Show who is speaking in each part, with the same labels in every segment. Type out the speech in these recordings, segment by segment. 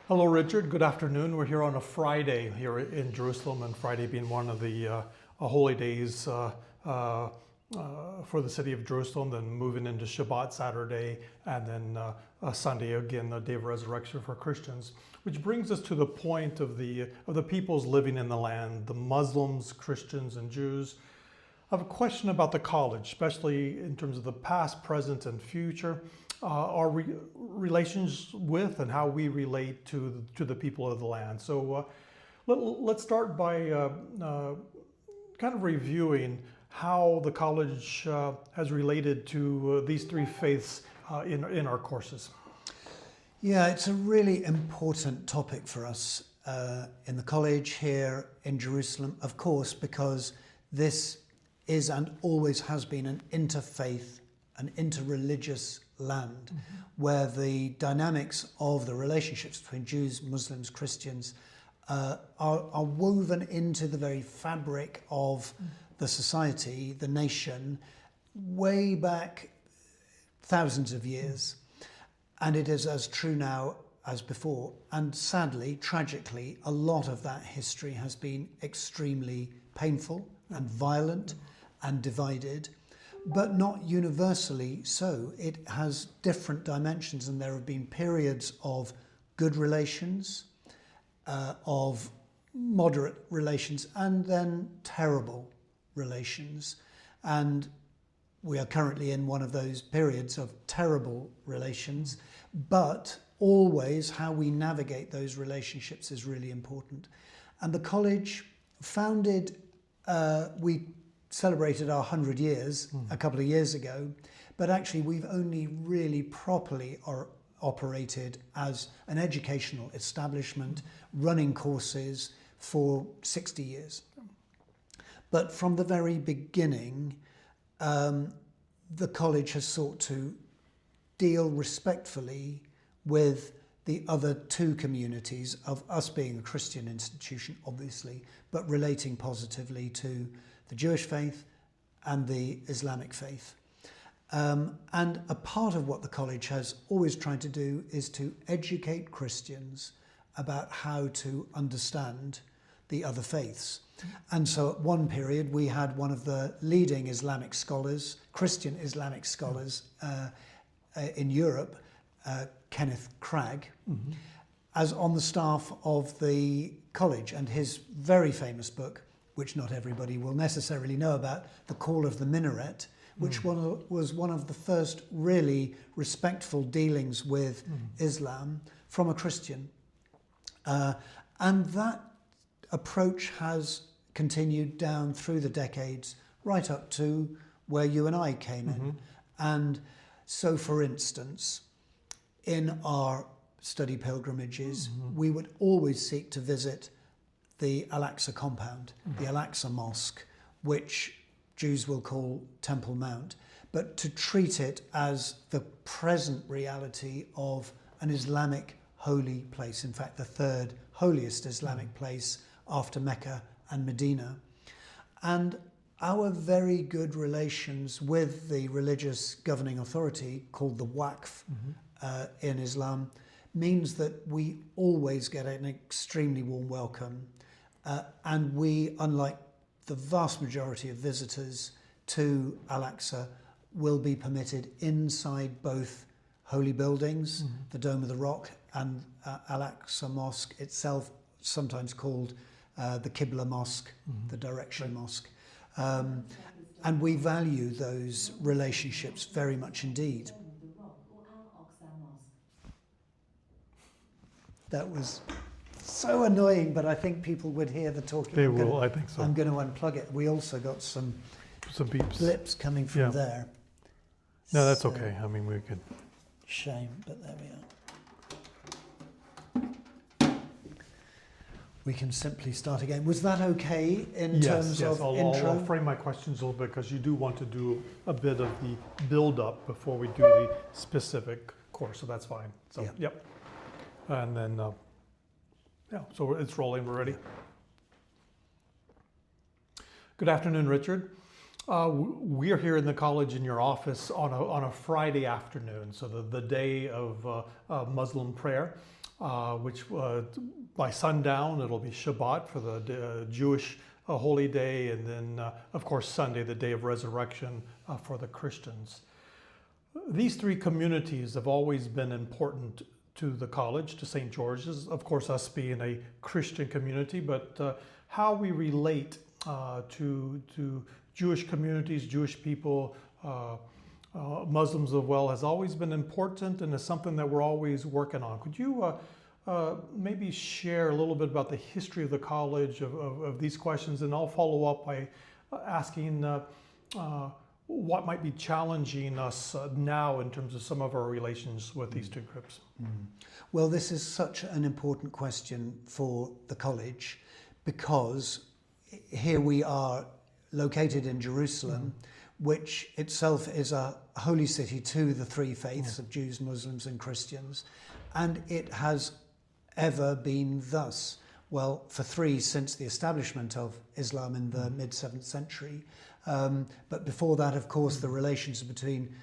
Speaker 1: Hello, Richard. Good afternoon. We're here on a Friday here in Jerusalem, and Friday being one of the holy days for the city of Jerusalem, then moving into Shabbat Saturday, and then Sunday, again, the day of resurrection for Christians. Which brings us to the point of the peoples living in the land, the Muslims, Christians, and Jews. I have a question about the college, especially in terms of the past, present, and future. Our relations with and how we relate to the people of the land. So let's start by kind of reviewing how the college has related to these three faiths in our courses.
Speaker 2: Yeah, it's a really important topic for us in the college here in Jerusalem, of course, because this is and always has been an interfaith, an interreligious land, where the dynamics of the relationships between Jews, Muslims, Christians are woven into the very fabric of the society, the nation, way back thousands of years. And it is as true now as before. And sadly, tragically, a lot of that history has been extremely painful and violent and divided, but not universally so. It has different dimensions, and there have been periods of good relations, of moderate relations, and then terrible relations. And we are currently in one of those periods of terrible relations, but always how we navigate those relationships is really important. And the college founded, we celebrated our 100 years a couple of years ago, but actually we've only really properly operated as an educational establishment, running courses for 60 years. But from the very beginning, the college has sought to deal respectfully with the other two communities, of us being a Christian institution, obviously, but relating positively to the Jewish faith and the Islamic faith. And a part of what the college has always tried to do is to educate Christians about how to understand the other faiths. And so at one period we had one of the leading Islamic scholars, Christian Islamic scholars in Europe, Kenneth Cragg, as on the staff of the college, and his very famous book, which not everybody will necessarily know about, The Call of the Minaret, which was one of the first really respectful dealings with Islam from a Christian. And that approach has continued down through the decades, right up to where you and I came in. And so, for instance, in our study pilgrimages, we would always seek to visit the Al-Aqsa compound, the Al-Aqsa Mosque, which Jews will call Temple Mount, but to treat it as the present reality of an Islamic holy place, in fact, the third holiest Islamic place after Mecca and Medina. And our very good relations with the religious governing authority, called the Waqf in Islam, means that we always get an extremely warm welcome. And we, unlike the vast majority of visitors to Al-Aqsa, will be permitted inside both holy buildings, the Dome of the Rock and Al-Aqsa Mosque itself, sometimes called the Qibla Mosque, the Direction Mosque. And we value those relationships very much indeed. That was so annoying, but I think people would hear the talking.
Speaker 1: They will, I think so.
Speaker 2: I'm going to unplug it. We also got some
Speaker 1: beeps.
Speaker 2: blips coming from there.
Speaker 1: No, that's okay. I mean, we could.
Speaker 2: Shame, but there we are. We can simply start again. Was that okay in terms of intro?
Speaker 1: I'll frame my questions a little bit, because you do want to do a bit of the build-up before we do the specific course, so that's fine. So, yep. And then, so it's rolling, we're ready. Good afternoon, Richard. We're here in the college in your office on a Friday afternoon, so the day of Muslim prayer. which by sundown it'll be Shabbat for the Jewish holy day, and then of course Sunday, the day of resurrection for the Christians. These three communities have always been important to the college, to St. George's, of course us being a Christian community, but how we relate to Jewish communities, Jewish people, Muslims as well, has always been important and is something that we're always working on. Could you maybe share a little bit about the history of the college, of these questions, and I'll follow up by asking what might be challenging us now in terms of some of our relations with these two groups?
Speaker 2: Well, this is such an important question for the college, because here we are located in Jerusalem, which itself is a holy city to the three faiths of Jews, Muslims and Christians, and it has ever been thus. Well, for three, since the establishment of Islam in the mid-7th century. But before that, of course, the relations between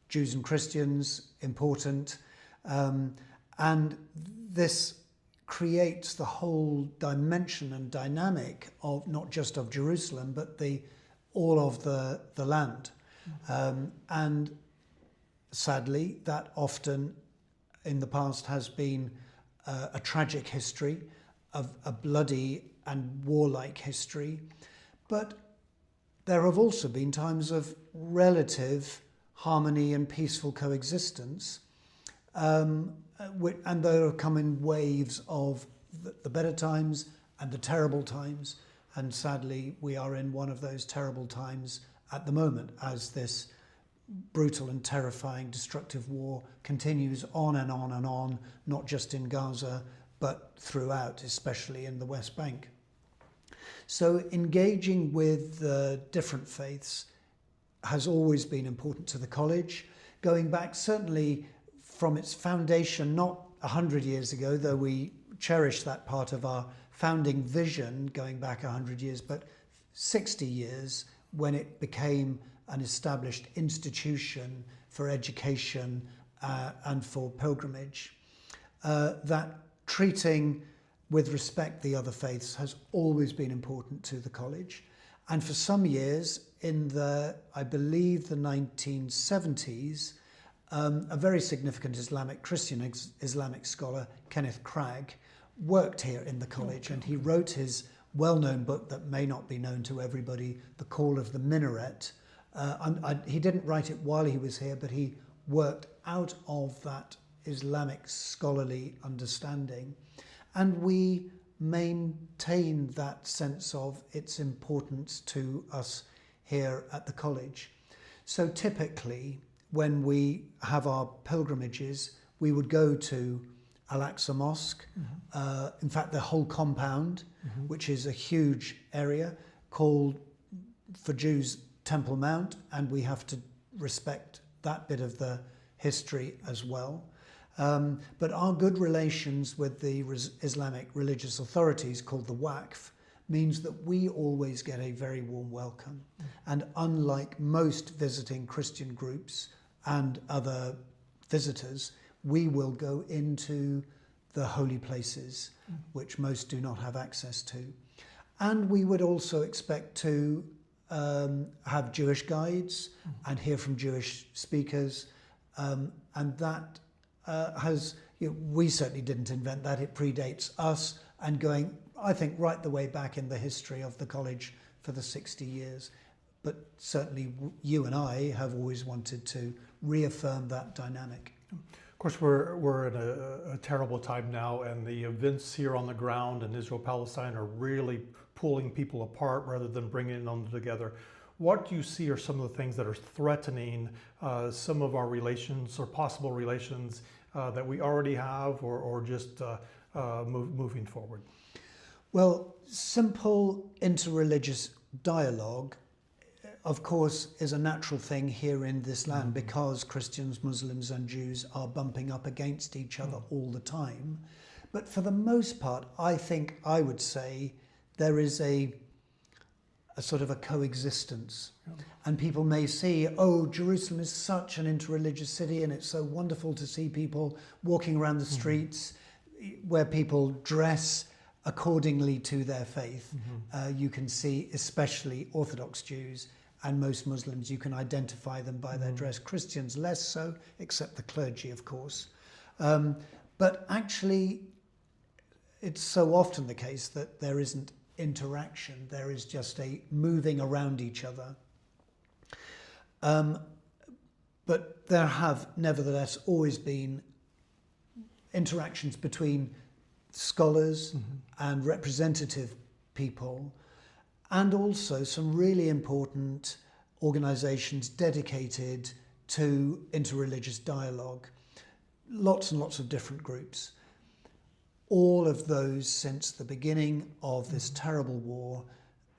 Speaker 2: Jews and Christians, important. And this creates the whole dimension and dynamic of not just of Jerusalem, but all of the land. And sadly, that often in the past has been a tragic history, of a bloody and warlike history. But there have also been times of relative harmony and peaceful coexistence. And there have come in waves of the better times and the terrible times. And sadly, we are in one of those terrible times at the moment, as this brutal and terrifying destructive war continues on and on and on, not just in Gaza, but throughout, especially in the West Bank. So engaging with the different faiths has always been important to the college, going back certainly from its foundation, not 100 years ago, though we cherish that part of our founding vision going back 100 years, but 60 years when it became an established institution for education and for pilgrimage. That treating with respect the other faiths has always been important to the college. And for some years, in I believe the 1970s, a very significant Christian Islamic scholar, Kenneth Cragg, worked here in the college, and he wrote his well-known book that may not be known to everybody, The Call of the Minaret. He didn't write it while he was here, but he worked out of that Islamic scholarly understanding. And we maintain that sense of its importance to us here at the college. So typically, when we have our pilgrimages, we would go to Al-Aqsa Mosque, in fact the whole compound, which is a huge area called, for Jews, Temple Mount, and we have to respect that bit of the history as well. But our good relations with the Islamic religious authorities, called the Waqf, means that we always get a very warm welcome. And unlike most visiting Christian groups and other visitors, we will go into the holy places, which most do not have access to. And we would also expect to have Jewish guides and hear from Jewish speakers. And that we certainly didn't invent that. It predates us, and going, I think, right the way back in the history of the college for the 60 years. But certainly you and I have always wanted to reaffirm that dynamic.
Speaker 1: Of course, we're in a terrible time now, and the events here on the ground in Israel-Palestine are really pulling people apart rather than bringing them together. What do you see are some of the things that are threatening some of our relations or possible relations that we already have, or just moving forward?
Speaker 2: Well, simple interreligious dialogue, of course, is a natural thing here in this land, because Christians, Muslims and Jews are bumping up against each other all the time. But for the most part, I would say there is a sort of a coexistence. And people may see, oh, Jerusalem is such an interreligious city and it's so wonderful to see people walking around the streets. where people dress accordingly to their faith. You can see, especially Orthodox Jews and most Muslims, you can identify them by their dress. Christians less so, except the clergy, of course. But actually, it's so often the case that there isn't interaction. There is just a moving around each other. But there have nevertheless always been interactions between scholars and representative people, and also some really important organisations dedicated to interreligious dialogue. Lots and lots of different groups. All of those since the beginning of this terrible war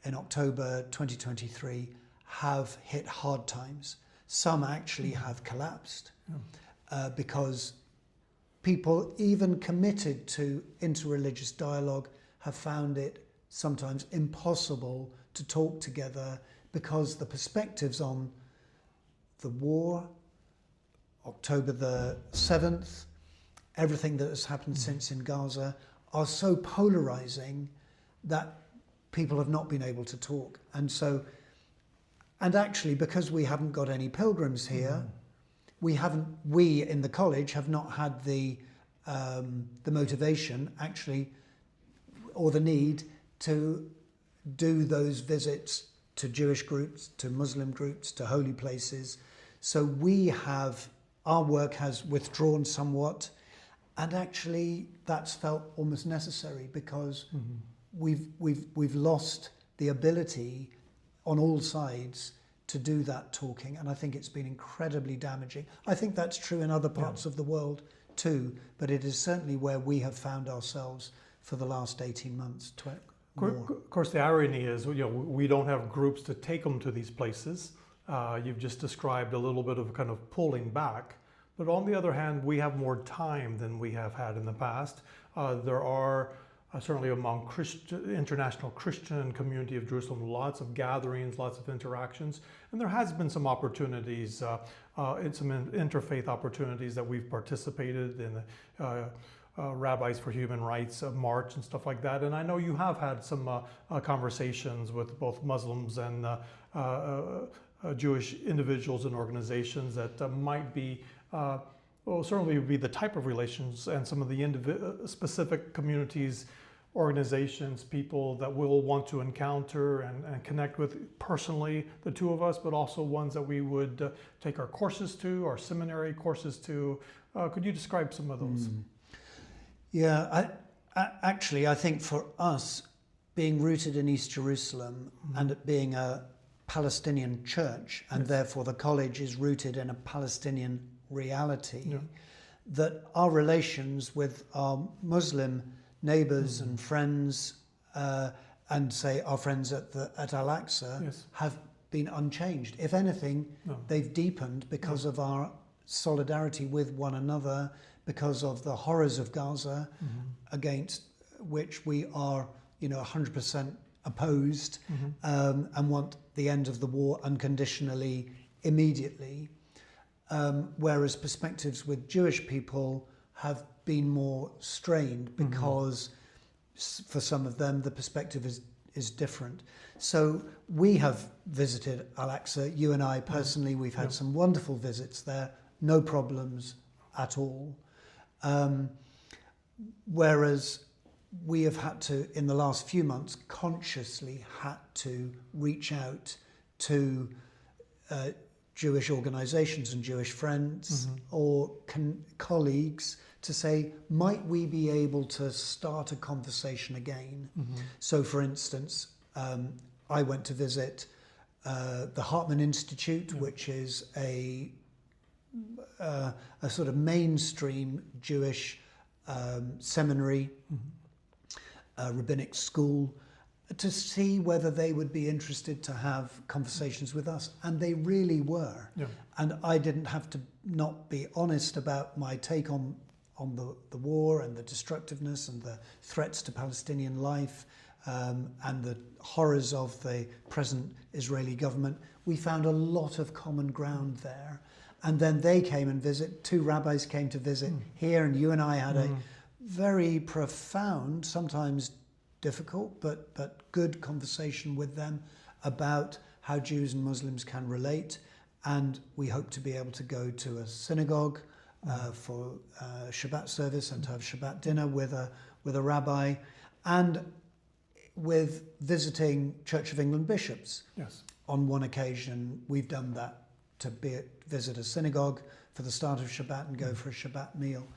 Speaker 2: in October 2023 have hit hard times. Some actually have collapsed because people, even committed to interreligious dialogue, have found it sometimes impossible to talk together because the perspectives on the war, October the 7th, everything that has happened since in Gaza, are so polarizing that people have not been able to talk. And actually, because we haven't got any pilgrims here, we in the college have not had the motivation actually, or the need to do those visits to Jewish groups, to Muslim groups, to holy places. So our work has withdrawn somewhat, and actually that's felt almost necessary because we've lost the ability on all sides to do that talking, and I think it's been incredibly damaging. I think that's true in other parts of the world too, but it is certainly where we have found ourselves for the last 18 months.
Speaker 1: Of course, the irony is, we don't have groups to take them to these places. You've just described a little bit of kind of pulling back. But on the other hand, we have more time than we have had in the past. There are certainly among international Christian community of Jerusalem, lots of gatherings, lots of interactions. And there has been some opportunities, in some interfaith opportunities that we've participated in, Rabbis for Human Rights March and stuff like that. And I know you have had some conversations with both Muslims and Jewish individuals and organizations that might be, certainly would be the type of relations and some of the specific communities, organizations, people that we'll want to encounter and connect with personally, the two of us, but also ones that we would take our courses to, our seminary courses to. Could you describe some of those?
Speaker 2: Yeah, I think for us, being rooted in East Jerusalem and it being a Palestinian church, and therefore the college is rooted in a Palestinian reality, that our relations with our Muslim neighbours and friends, and say our friends at Al-Aqsa, have been unchanged. If anything, they've deepened because of our solidarity with one another, because of the horrors of Gaza, against which we are, 100% opposed, and want the end of the war unconditionally, immediately. Whereas perspectives with Jewish people have been more strained because for some of them the perspective is different. So we have visited Al-Aqsa, you and I personally, we've had some wonderful visits there, no problems at all. Whereas we have had to, in the last few months, consciously had to reach out to Jewish organizations and Jewish friends or colleagues to say, might we be able to start a conversation again? So for instance, I went to visit the Hartman Institute, which is a sort of mainstream Jewish seminary, rabbinic school, to see whether they would be interested to have conversations with us. And they really were. And I didn't have to not be honest about my take on the war and the destructiveness and the threats to Palestinian life, and the horrors of the present Israeli government. We found a lot of common ground there. And then they came and visit, two rabbis came to visit here, and you and I had a very profound, sometimes difficult, but good conversation with them about how Jews and Muslims can relate. And we hope to be able to go to a synagogue for Shabbat service and to have Shabbat dinner with a rabbi, and with visiting Church of England bishops.
Speaker 1: Yes.
Speaker 2: On one occasion, we've done that, to visit a synagogue for the start of Shabbat and go for a Shabbat meal.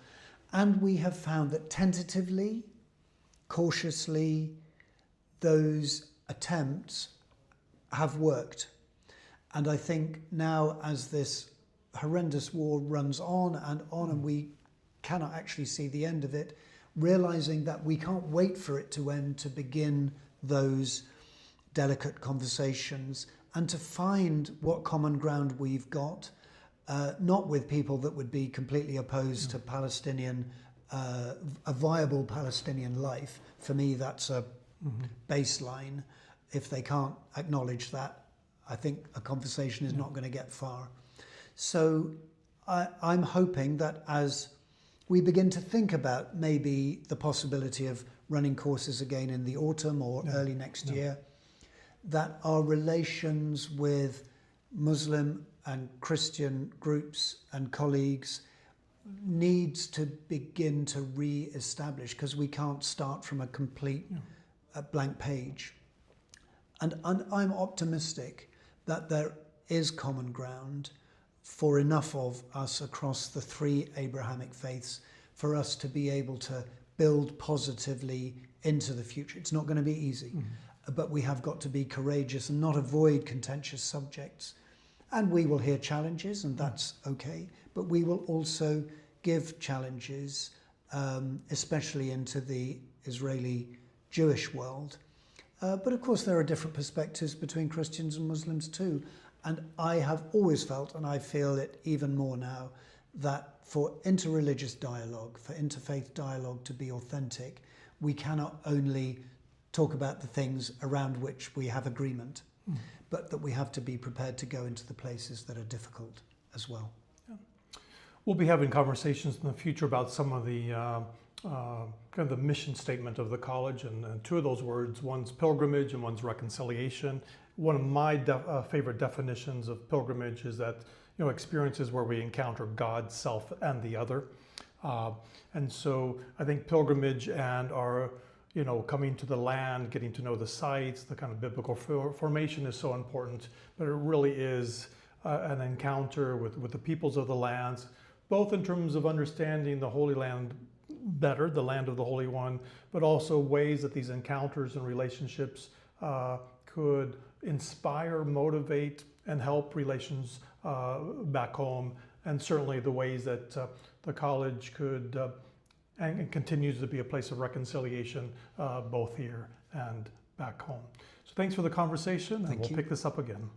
Speaker 2: And we have found that tentatively, cautiously, those attempts have worked. And I think now, as this horrendous war runs on, and we cannot actually see the end of it, realizing that we can't wait for it to end to begin those delicate conversations and to find what common ground we've got, not with people that would be completely opposed to Palestinian, a viable Palestinian life. For me, that's a baseline. If they can't acknowledge that, I think a conversation is not going to get far. So I'm hoping that as we begin to think about maybe the possibility of running courses again in the autumn or early next year, that our relations with Muslim and Christian groups and colleagues needs to begin to re-establish, because we can't start from a complete blank page. And I'm optimistic that there is common ground for enough of us across the three Abrahamic faiths for us to be able to build positively into the future. It's not going to be easy, but we have got to be courageous and not avoid contentious subjects. And we will hear challenges, and that's okay, but we will also give challenges, especially into the Israeli Jewish world. But of course, there are different perspectives between Christians and Muslims too. And I have always felt, and I feel it even more now, that for interreligious dialogue, for interfaith dialogue to be authentic, we cannot only talk about the things around which we have agreement, but that we have to be prepared to go into the places that are difficult as well.
Speaker 1: Yeah. We'll be having conversations in the future about some of the kind of the mission statement of the college, and two of those words, one's pilgrimage and one's reconciliation. One of my favorite definitions of pilgrimage is that, experiences where we encounter God, self, and the other. And so I think pilgrimage and our, coming to the land, getting to know the sites, the kind of biblical formation is so important, but it really is an encounter with the peoples of the lands, both in terms of understanding the Holy Land better, the land of the Holy One, but also ways that these encounters and relationships could inspire, motivate, and help relations back home, and certainly the ways that the college could and continues to be a place of reconciliation both here and back home. So thanks for the conversation, and we'll pick this up again.